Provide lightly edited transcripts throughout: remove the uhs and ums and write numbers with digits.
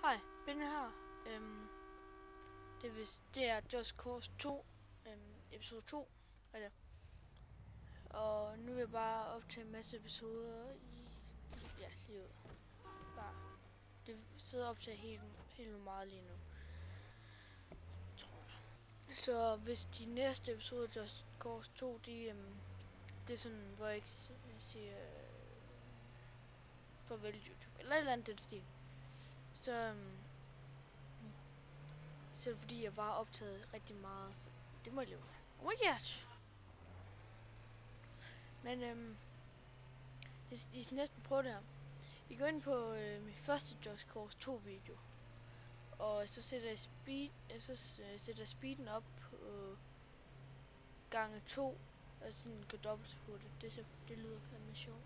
Hej, Benny her. Det er Just Cause 2, episode 2, er det. Og nu vil jeg bare optage en masse episoder ja, lige ud. Bare, det sidder op til helt meget lige nu, tror jeg. Så hvis de næste episoder Just Cause 2, det er sådan, hvor jeg ikke siger farvel YouTube, eller et eller andet den stil. Så selv fordi jeg var optaget rigtig meget, så det må jeg leve med. Oh my god! Men I skal næsten prøve det her. I går ind på min første Just Cause 2 video, og så sætter jeg speeden op på gange 2, og sådan kan dobbeltspurte. Det lyder fandme sjovt.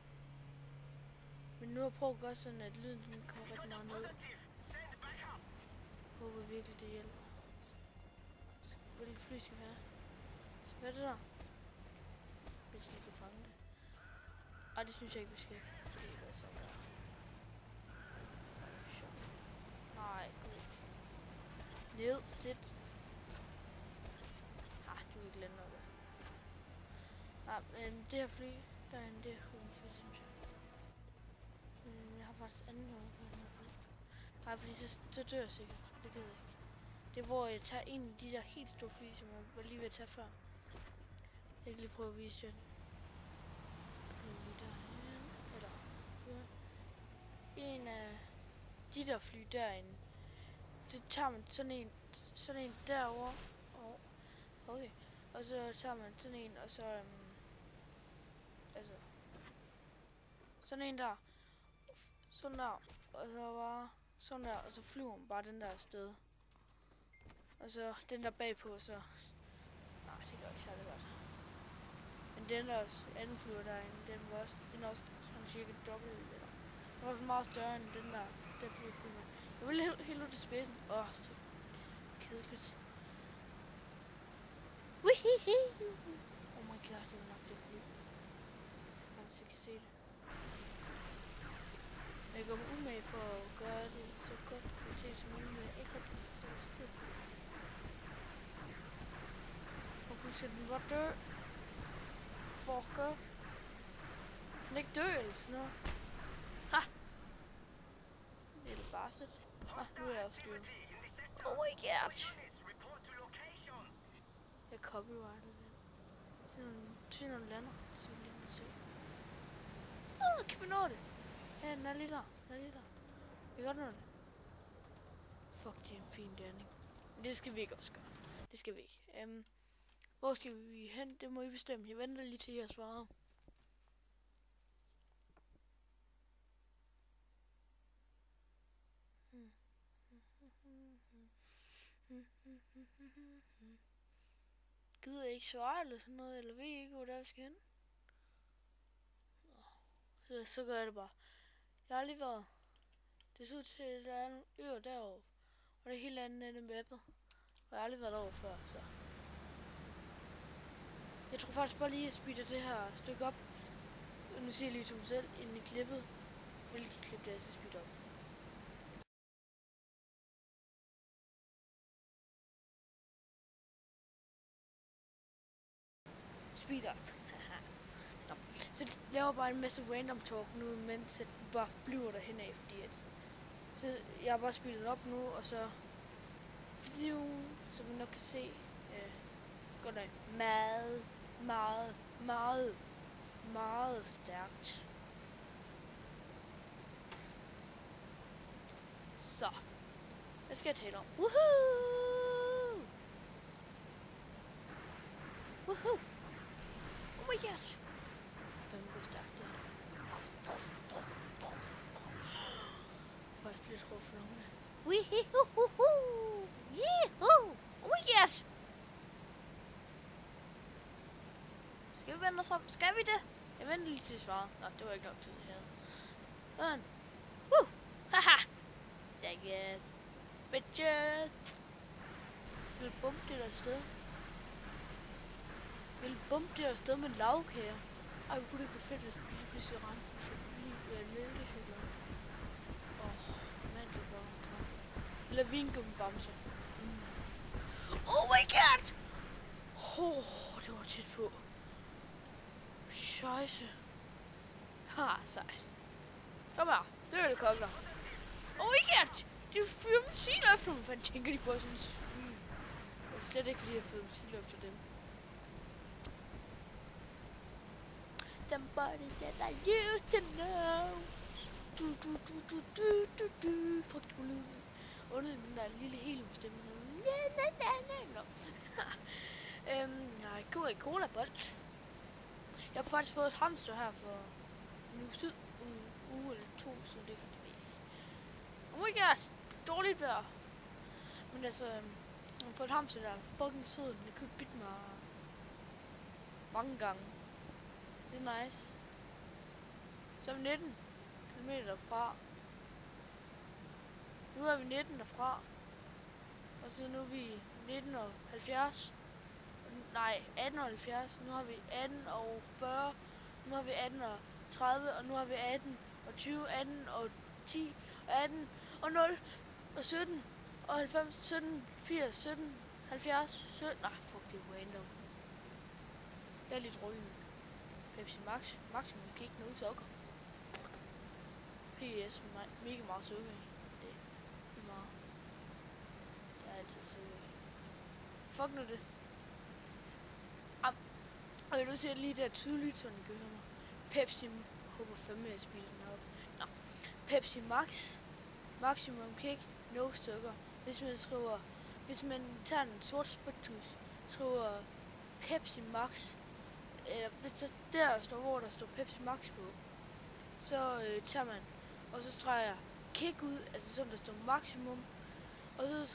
Men nu har jeg prøvet at gøre sådan, at lyden den kommer rigtig meget ned. Jeg håber virkelig det hjælper. Hvilket fly skal vi have? Hvad er det der? Hvis vi kan fange det. Ej, det synes jeg ikke, vi skal. Fordi det er sådan der. Nej, gå ikke. Ned, sit. Du vil ikke lande nok. Nej, men det her fly, derinde, det er fly, synes jeg. Men jeg har faktisk andet noget på den her fly. Nej, fordi så dør jeg sikkert. Det gider jeg ikke. Det er hvor jeg tager en af de der helt store fly, som jeg var lige ved at tage før. Jeg kan lige prøve at vise jer. Fly lige derhen. Eller, en af de der fly derinde. Så tager man sådan en derovre. Okay. Og så tager man sådan en, og så altså sådan en der. Sådan der. Og så bare sådan der, og så flyver man bare den der afsted. Og så den der bagpå, så nej, det gør ikke særlig godt. Men den der også, anden flyver derinde, den er også sådan cirka dobbelt, eller den var meget større end den der flyver med. Jeg vil helt ud til spidsen. Så kedeligt. Wihihi! Oh my god, det var nok det fly. Man kan se det. Men jeg går mig umage for at gøre det så godt kvalitet som muligt, men jeg ikke har det så skidt. Og kunne se den godt dø. Fucker. Den ikke dø eller sådan noget. Ha! Det er lidt barsligt. Nu er jeg også død. Oh my god! Jeg copyrighted det. Til nogle lander. Så vi lige se. Kan vi nå det? Ja, den er lige der. Vi kan godt nå det. Fuck, det er en fin landing. Men det skal vi ikke også gøre. Det skal vi ikke. Hvor skal vi hen? Det må I bestemme. Jeg venter lige til I har svaret. Gider I ikke svare eller sådan noget? Eller ved I ikke, hvor der vi skal hen? Så gør jeg det bare. Jeg har lige været. Det ser ud til, at der er nogle øer derovre. Og det er helt andet end mappet. Og jeg har aldrig været derovre før, så. Jeg tror faktisk bare lige, at jeg speeder det her stykke op. Nu siger jeg lige til mig selv, inden i klippet. Hvilket klip det er, jeg skal speede op. Speed up. Nå. Så det laver bare en masse random talk nu, mens den bare flyver derhen af, fordi at. Så jeg har bare speedet op nu, og så. Som man nok kan se. Godt nok meget stærkt. Så. Hvad skal jeg tale om? Woohoo! Woohoo! Oh my god! Fanden går stærkt det her. Faktisk lidt hårdt for lungene. Weehoo! Yeehoo! Oh my god! Skal vi vende os om? Skal vi det? Jeg venter lige til svaret. Nå, det var ikke nok til det her. Sådan. Woo! Haha! Dang it. Bitches! Vi vil bumpe det der sted. Vi vil bumpe det der sted med lavkager. Ej, hvor kunne det ikke være fedt, hvis det lige pludselig ramte. Så lige nede i hyggelig. Mand, det var Eller vingummibamse. Oh my god! Det var tæt på. Scheisse. Ha, sejt. Kom her. Det er kokler. Oh my god! De fyrer musik efter dem. Fanden tænker de på sådan syg. Det er slet ikke fordi jeg fyrer musik efter dem. Somebody that I used to know. Fuck, det var lyden. Under den der lille heliumstemme. Nej, Coca-Cola bold. Jeg har faktisk fået et hamster her for en uge eller to, så det kan det ikke. Oh my god, dårligt vejr. Men altså, jeg har fået et hamster der fucking sød. Den kunne bidt mig mange gange. Det er nice. Så er vi 19 km derfra. Nu er vi 19 derfra. Og så nu er vi 19:70. Nej, 18:70. Nu har vi 18:40. Nu har vi 18:30. Og nu har vi 18:20, 18:10, 18 og 0 og 17 og 90, 17, 80, 17, 70, 17. Nej, fuck, det er random. Jeg er lidt røgende. Pepsi Max. Maximum kan ikke noget sukker. PS mega meget sukker i. Det er meget. Det er altid sukker i. Fuck nu det. Og jeg vil sige lige der tydeligt, så I kan høre mig. Pepsi håber fandme at spille den op. Nå. Pepsi Max. Maximum kick. No sukker. Hvis man tager en sort spritus, skriver Pepsi Max. Eller hvis der står, hvor der står Pepsi Max på, så tager man, og så streger jeg kick ud, altså sådan der står maximum, og så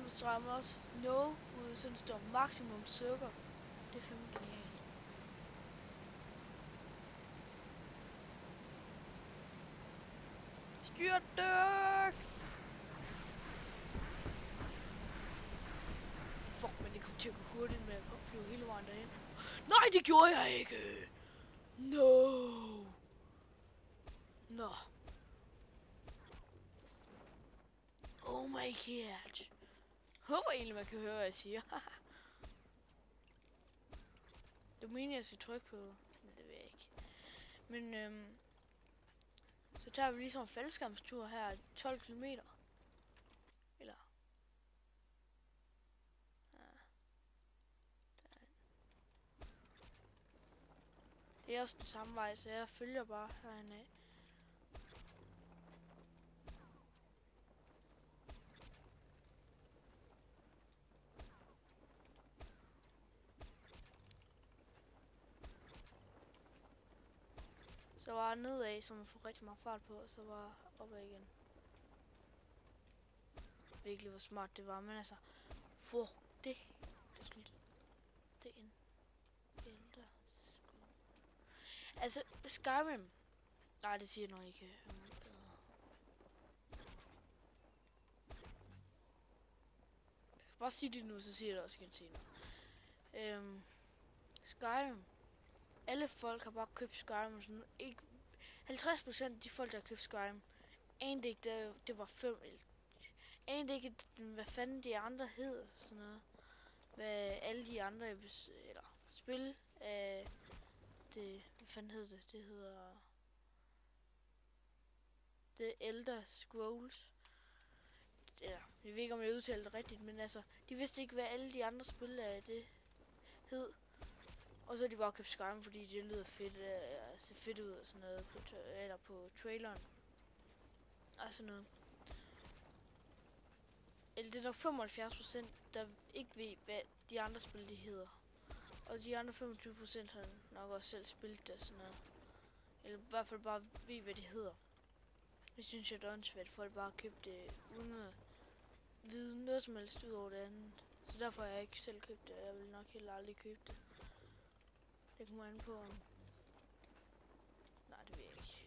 streger man også no ud, sådan der står maximum sukker. Det er fandme genialt. Styrtdyk! Fuck, men det kom til at gå hurtigt med at flyve hele vejen derhen. Nej, det gjorde jeg ikke! No! Nå. Oh my god. Håber egentlig, man kan høre, hvad jeg siger. Det mener jeg skal trykke på. Men det ved jeg ikke. Men så tager vi lige sådan en faldskærmstur her. 12 kilometer. Eller... Det er også den samme vej, så jeg følger bare herinde af. Så var jeg nedad, så man får rigtig meget fart på, og så var jeg opad igen. Virkelig hvor smart det var, men altså, for det ind. Altså, Skyrim. Nej, det siger nok ikke. Jeg kan bare sige det nu, så siger jeg det også igen senere. Skyrim. Alle folk har bare købt Skyrim. Sådan, ikke 50% af de folk, der har købt Skyrim, anede ikke, det var 5. Anede ikke, hvad fanden de andre hed. Sådan noget. Hvad alle de andre eller spil af det, hvad fanden hed det? Det hedder The Elder Scrolls. Eller, jeg ved ikke, om jeg udtalte det rigtigt, men altså, de vidste ikke, hvad alle de andre spil af det hed. Og så har de bare købt Skyrim, fordi det lyder fedt, ser fedt ud og sådan noget på traileren. Og sådan noget. Eller det er nok 75%, der ikke ved, hvad de andre spil de hedder. Og de andre 25% har nok også selv spillet det sådan noget. Eller i hvert fald bare ved, hvad de hedder. Det synes jeg, det er åndssvagt, folk bare har købt det uden at vide noget som helst ud over det andet. Så derfor har jeg ikke selv købt det, og jeg vil nok heller aldrig købe det. Det kommer an på om... Nej, det ved jeg ikke.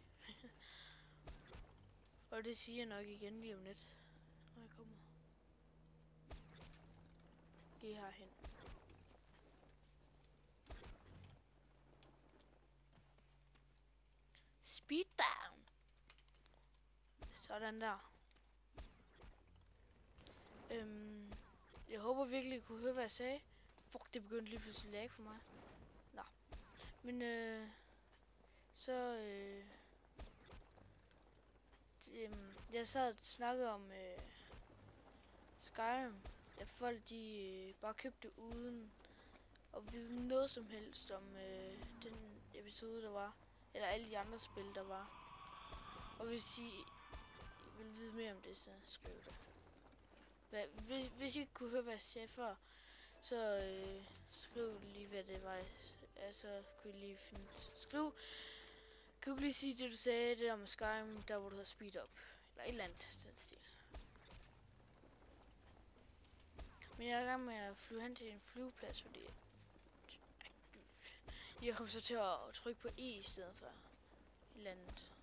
Og det siger jeg nok igen lige om lidt, når jeg kommer. Lige herhen. Speed down. Sådan der. Jeg håber virkelig, I kunne høre, hvad jeg sagde. Fuck, det begyndte lige pludselig lag for mig. Nå. Men jeg sad og snakkede om Skyrim. At folk de bare købte det uden at vide noget som helst om den episode, der var. Eller alle de andre spil, der var. Og hvis I vil vide mere om det, så skriv det. Hvis I ikke kunne høre, hvad jeg sagde før, så skriv lige, hvad det var. Altså, kunne I lige finde... Kan du lige sige det, du sagde, det der med Skyrim, der hvor du havde speed up? Eller et eller andet, den stil. Men jeg er i gang med at flyve hen til en flyveplads, fordi... Jeg kom så til at trykke på E i stedet for. Et eller andet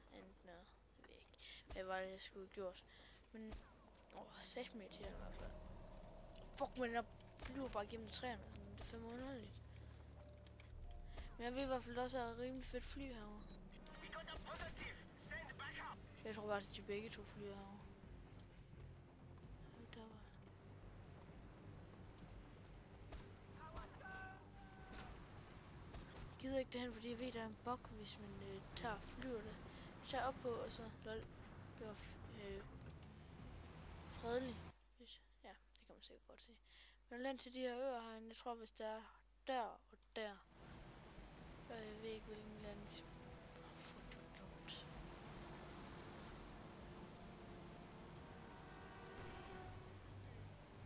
noget. Jeg ved ikke, hvad var det, jeg skulle have gjort. Men... sagt mig til i hvert fald. Fuck, men jeg flyver bare gennem træerne. Det er fandme underligt. Men jeg ved i hvert fald også, at det er rimelig fedt fly herovre. Jeg tror faktisk, at de begge to flyver herovre. Der var... Jeg gider ikke derhen, fordi jeg ved, at der er en bug, hvis man flyver det. Tager op på, og så... Lol. Det var fredelig. Ja, det kan man sikkert godt se. Men land til de her øer herinde, jeg tror, hvis der er der og der. Jeg ved ikke, hvilken land. For dumt.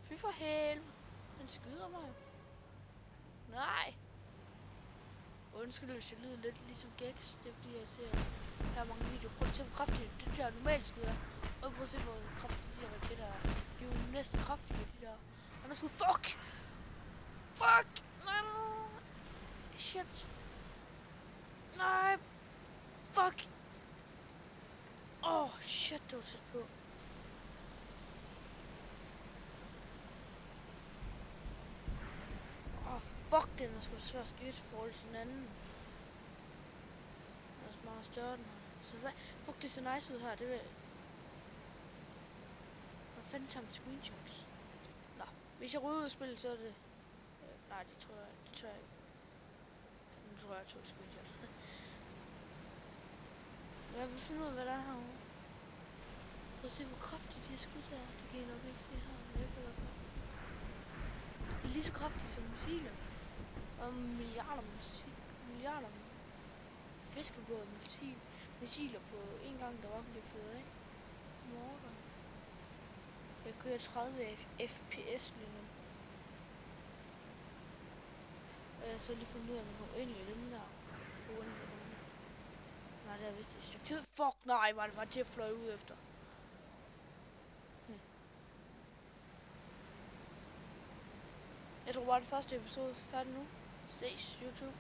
Fy for helvede. Den skyder mig. Nej. Undskyld, hvis jeg lyder lidt ligesom Gex. Det er fordi, jeg ser her mange videoer. Prøv at se, hvor kraftigt det der normalt skyder. Og prøv at se, hvor kraftigt de her raketter er. De er jo næsten kraftige, de der. Og der skulle... Fuck! Fuck! Nej, shit. Nej. Fuck. Shit, det var tæt på. Fuck, den er sgu svær at skyde i forhold til den anden. Den er så meget større den her. Så hvad? Fuck, det ser nice ud her, det vil... Hvad fanden tager man screenshots? Nå, hvis jeg ryger ud af spillet, så er det... nej, det tør jeg ikke. Nu tror jeg tog screenshots. Men jeg vil finde ud af, hvad der er herovre. Prøv at se, hvor kraftigt de her skud er. Det kan I nok ikke se her, men jeg kan godt gøre. Det er lige så kraftigt som missiler. Og milliarder fisker på missiler på en gang, der var blevet fyret af. Morgen. Jeg kører 30 fps lige nu. Og jeg så lige fundet ud af, at man kommer ind i den der. Nej, det er vist et stykke tid. Fuck, nej, var det bare til at fløje ud efter. Jeg tror bare, det første episode er færdig nu. Ses, YouTube.